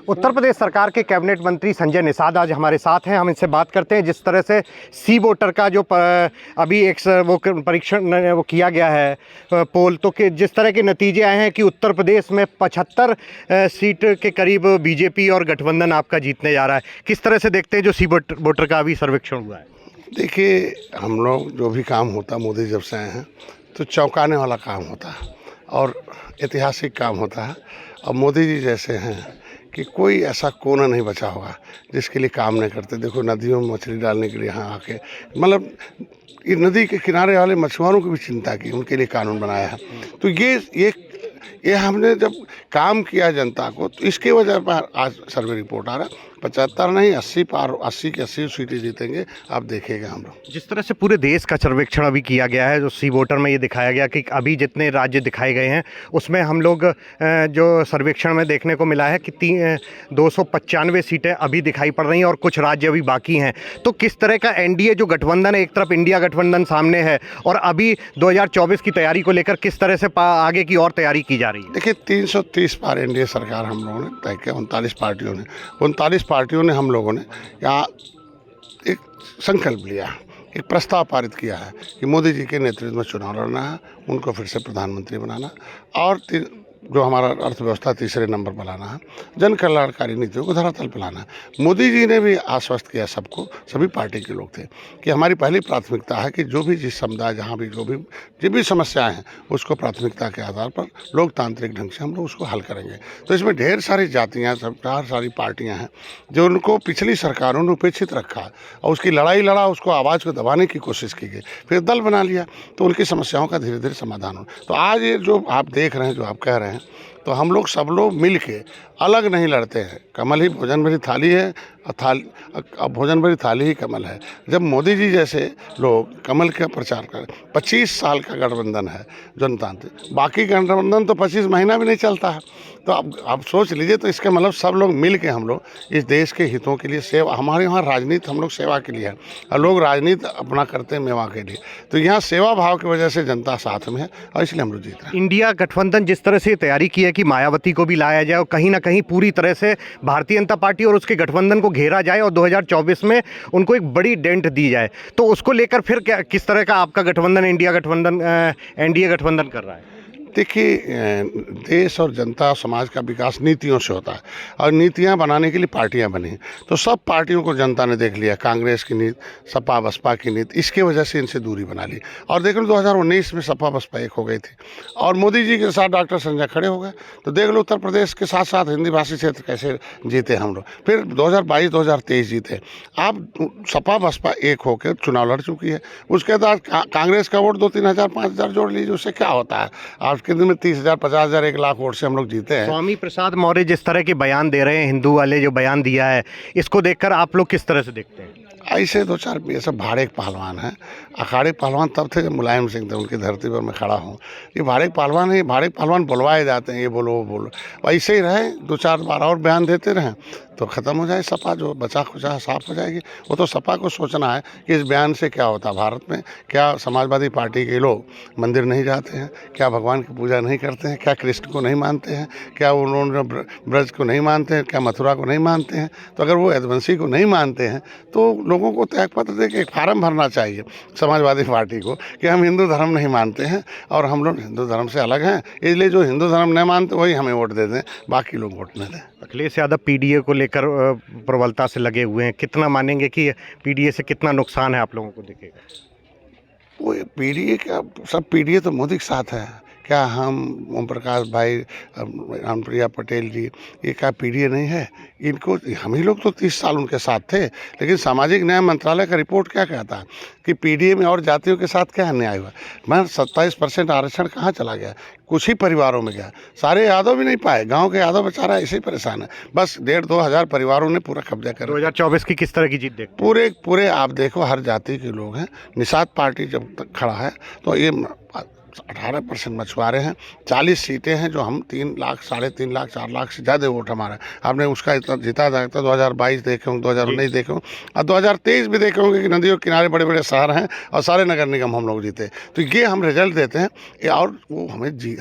उत्तर प्रदेश सरकार के कैबिनेट मंत्री संजय निषाद आज हमारे साथ हैं। हम इनसे बात करते हैं जिस तरह से सी वोटर का जो अभी एक वो परीक्षण वो किया गया है पोल, तो कि जिस तरह के नतीजे आए हैं कि उत्तर प्रदेश में 75 सीट के करीब बीजेपी और गठबंधन आपका जीतने जा रहा है। किस तरह से देखते हैं जो सी वोटर का अभी सर्वेक्षण हुआ है? देखिए, हम लोग जो भी काम होता मोदी जब से आए हैं तो चौंकाने वाला काम होता है और ऐतिहासिक काम होता है। और मोदी जी जैसे हैं कि कोई ऐसा कोना नहीं बचा होगा जिसके लिए काम नहीं करते। देखो, नदियों में मछली डालने के लिए यहाँ आके मतलब ये नदी के किनारे वाले मछुआरों की भी चिंता की, उनके लिए कानून बनाया है। तो ये हमने जब काम किया जनता को, तो इसके वजह पर आज सर्वे रिपोर्ट आ रहा है 75 नहीं 80 पार, 80 की 80 सीटें जीतेंगे। आप देखिएगा हम लोग जिस तरह से पूरे देश का सर्वेक्षण अभी किया गया है, जो सी वोटर में ये दिखाया गया कि अभी जितने राज्य दिखाए गए हैं उसमें हम लोग जो सर्वेक्षण में देखने को मिला है कि 295 सीटें अभी दिखाई पड़ रही हैं और कुछ राज्य अभी बाकी हैं। तो किस तरह का एनडीए जो गठबंधन है, एक तरफ इंडिया गठबंधन सामने है और अभी 2024 की तैयारी को लेकर किस तरह से आगे की और तैयारी की जा रही है? देखिए, 330 पार एनडीए सरकार हम लोगों ने तय किया। 39 पार्टियों ने हम लोगों ने यहाँ एक संकल्प लिया, एक प्रस्ताव पारित किया है कि मोदी जी के नेतृत्व में चुनाव लड़ना है, उनको फिर से प्रधानमंत्री बनाना और जो हमारा अर्थव्यवस्था तीसरे नंबर पर लाना है, जन कल्याणकारी नीतियों को धरातल पर लाना है। मोदी जी ने भी आश्वस्त किया सबको, सभी पार्टी के लोग थे कि हमारी पहली प्राथमिकता है कि जो भी जिस समुदाय जहाँ भी जो भी समस्याएं हैं उसको प्राथमिकता के आधार पर लोकतांत्रिक ढंग से हम लोग उसको हल करेंगे। तो इसमें ढेर सारी जातियाँ, ढेर सारी पार्टियाँ हैं जो उनको पिछली सरकारों ने उपेक्षित रखा और उसकी लड़ाई लड़ा, उसको आवाज़ को दबाने की कोशिश की गई, फिर दल बना लिया तो उनकी समस्याओं का धीरे धीरे समाधान हो। तो आज ये जो आप देख रहे हैं, जो आप कह रहे हैं, तो हम लोग सब लोग मिल के अलग नहीं लड़ते हैं। कमल ही भोजन भरी थाली है, भोजन भरी थाली ही कमल है। जब मोदी जी जैसे लोग कमल का प्रचार करें, 25 साल का गठबंधन है जनतांत्रिक, बाकी गठबंधन तो 25 महीना भी नहीं चलता है। तो अब सोच लीजिए, तो इसका मतलब सब लोग मिल के हम लोग इस देश के हितों के लिए सेवा, हमारे यहाँ राजनीति हम लोग सेवा के लिए है और लोग राजनीति अपना करते हैं मेवा के लिए। तो यहाँ सेवा भाव की वजह से जनता साथ में है और इसलिए हम लोग जीत रहे हैं। इंडिया गठबंधन जिस तरह से तैयारी की है कि मायावती को भी लाया जाए और कहीं ना कहीं पूरी तरह से भारतीय जनता पार्टी और उसके गठबंधन को घेरा जाए और 2024 में उनको एक बड़ी डेंट दी जाए, तो उसको लेकर फिर क्या किस तरह का आपका गठबंधन एनडीए गठबंधन कर रहा है? देखिए, देश और जनता समाज का विकास नीतियों से होता है और नीतियां बनाने के लिए पार्टियां बनी। तो सब पार्टियों को जनता ने देख लिया, कांग्रेस की नीति, सपा बसपा की नीति, इसके वजह से इनसे दूरी बना ली। और देख लो 2019 में सपा बसपा एक हो गई थी और मोदी जी के साथ डॉक्टर संजय खड़े हो गए। तो देख लो उत्तर प्रदेश के साथ साथ हिंदी भाषी क्षेत्र कैसे जीते हम लोग। फिर 2022-2023 जीते। अब सपा बसपा एक होकर चुनाव लड़ चुकी है। उसके बाद कांग्रेस का वोट 2-3 हज़ार 5 हज़ार जोड़ लीजिए, उससे क्या होता है? आज के दिन में 30,000 50,000 1 लाख वोट से हम लोग जीते हैं। स्वामी प्रसाद मौर्य जिस तरह के बयान दे रहे हैं, हिंदू वाले जो बयान दिया है, इसको देखकर आप लोग किस तरह से देखते हैं? ऐसे 2-4 ये सब भाड़े पहलवान हैं। अखाड़े पहलवान तब थे जब मुलायम सिंह थे, उनकी धरती पर मैं खड़ा हूँ। ये भाड़े पहलवान है, भाड़े पहलवान बुलवाए जाते हैं, ये बोलो वो बोलो। ऐसे ही रहे, 2-4 बार और बयान देते रहें तो ख़त्म हो जाए सपा, जो बचा खुचा साफ हो जाएगी। वो तो सपा को सोचना है कि इस बयान से क्या होता है भारत में। क्या समाजवादी पार्टी के लोग मंदिर नहीं जाते हैं? क्या भगवान की पूजा नहीं करते हैं? क्या कृष्ण को नहीं मानते हैं? क्या उन्होंने ब्रज को नहीं मानते हैं? क्या मथुरा को नहीं मानते हैं? तो अगर वो यदुवंशी को नहीं मानते हैं तो लोगों को त्याग पत्र दे के एक फार्म भरना चाहिए समाजवादी पार्टी को कि हम हिंदू धर्म नहीं मानते हैं और हम लोग हिंदू धर्म से अलग हैं, इसलिए जो हिंदू धर्म नहीं मानते वही हमें वोट दे दें, बाकी लोग वोट न दें। अखिलेश यादव पीडीए को लेकर प्रबलता से लगे हुए हैं, कितना मानेंगे कि पीडीए से कितना नुकसान है आप लोगों को दिखेगा? वो पीडीए का सब, पीडीए तो मोदी के साथ है। क्या हम ओम प्रकाश भाई, रामप्रिया पटेल जी, ये क्या पीडीए नहीं है? इनको हम ही लोग तो 30 साल उनके साथ थे। लेकिन सामाजिक न्याय मंत्रालय का रिपोर्ट क्या कहता है कि पीडीए में और जातियों के साथ क्या अन्याय हुआ? मैं 27% आरक्षण कहाँ चला गया? कुछ ही परिवारों में गया, सारे यादव भी नहीं पाए। गांव के यादव बेचारा ऐसे ही परेशान है। बस 1,500-2 हज़ार परिवारों ने पूरा कब्जा कर। 2024 की किस तरह की जीत देखते? पूरे आप देखो, हर जाति के लोग हैं। निषाद पार्टी जब तक खड़ा है तो ये 18% मछुआरे हैं, 40 सीटें हैं जो हम 3 लाख, 3.5 लाख, 4 लाख से ज़्यादा वोट हमारा है। आपने उसका इतना जीता जाता 2022 देखे होंगे, 2019 देखे होंगे और 2023 भी देखे होंगे कि नदियों के किनारे बड़े बड़े शहर हैं और सारे नगर निगम हम लोग जीते। तो ये हम रिजल्ट देते हैं और वो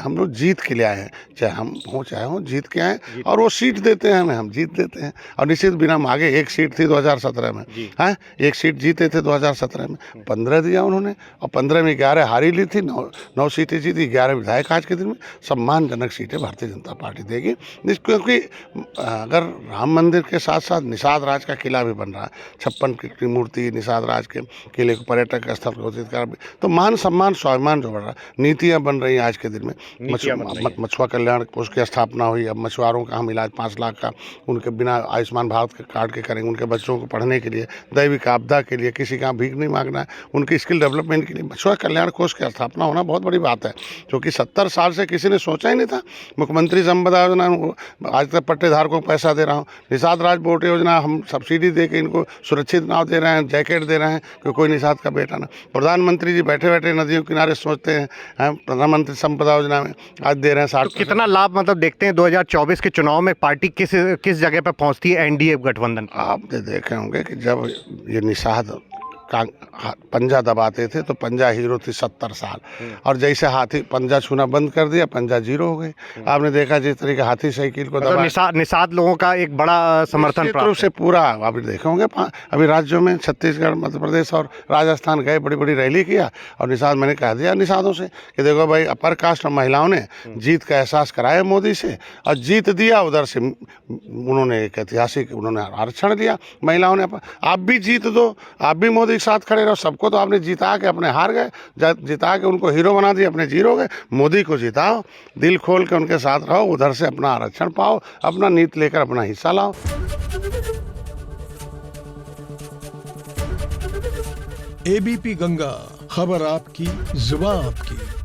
हम लोग जीत के लिए आए हैं, चाहे हम हो चाहे हो, जीत के आए और वो सीट देते हैं हमें, हम जीत देते हैं। और निश्चित बिना मांगे 1 सीट थी 2017 में, हाँ 1 सीट जीते थे 2017 में, 15 दिया उन्होंने और 15 में 11 हारी ली थी, 9 सीटें जीती, 11 विधायक आज के दिन में। सम्मानजनक सीटें भारतीय जनता पार्टी देगी, क्योंकि अगर राम मंदिर के साथ साथ निषाद राज का किला भी बन रहा है, 56 की मूर्ति निषाद राज के किले को पर्यटक स्थल घोषित कर, तो मान सम्मान स्वाभिमान जो बढ़ रहा है, नीतियाँ बन रही हैं आज के दिन में। मछुआ कल्याण कोष की स्थापना हुई, अब मछुआरों का हम इलाज 5 लाख का उनके बिना आयुष्मान भारत के कार्ड के करेंगे, उनके बच्चों को पढ़ने के लिए, दैविक आपदा के लिए, किसी का भीख नहीं मांगना है, उनकी स्किल डेवलपमेंट के लिए मछुआ कल्याण कोष की स्थापना होना बहुत बड़ी बात है, क्योंकि 70 साल से किसी ने सोचा ही नहीं था। मुख्यमंत्री संपदा योजना आज तक पट्टेधारकों को पैसा दे रहा हूँ, निषाद राज बोट योजना हम सब्सिडी दे के इनको सुरक्षित नाव दे रहे हैं, जैकेट दे रहे हैं कि कोई निषाद का बेटा ना। प्रधानमंत्री जी बैठे बैठे नदियों के किनारे सोचते हैं, प्रधानमंत्री संपदा योजना में आज दे रहे हैं 60। तो कितना लाभ मतलब देखते हैं 2024 के चुनाव में पार्टी किस जगह पर पहुंचती है एनडीए गठबंधन? आपने देखे होंगे कि जब ये निषाद का पंजा दबाते थे तो पंजा हीरो थी 70 साल, और जैसे हाथी पंजा छूना बंद कर दिया पंजा जीरो हो गई। आपने देखा जिस तरीके हाथी साइकिल को दबा, निषाद लोगों का एक बड़ा समर्थन रूप से पूरा आप देखे होंगे। अभी राज्यों में छत्तीसगढ़, मध्य प्रदेश और राजस्थान गए, बड़ी बड़ी रैली किया और निषाद, मैंने कह दिया निषादों से कि देखो भाई अपर कास्ट और महिलाओं ने जीत का एहसास कराया मोदी से और जीत दिया। उधर से उन्होंने एक ऐतिहासिक उन्होंने आरक्षण दिया महिलाओं ने। आप भी जीत दो, आप भी मोदी के साथ खड़े रहो, सबको तो आपने जिता के अपने हार गए, जिता के उनको हीरो बना दिया, अपने जीरो गए। मोदी को जिताओ, दिल खोल के उनके साथ रहो, उधर से अपना आरक्षण पाओ, अपना नीति लेकर अपना हिस्सा लाओ। एबीपी गंगा, खबर आपकी, जुबान आपकी।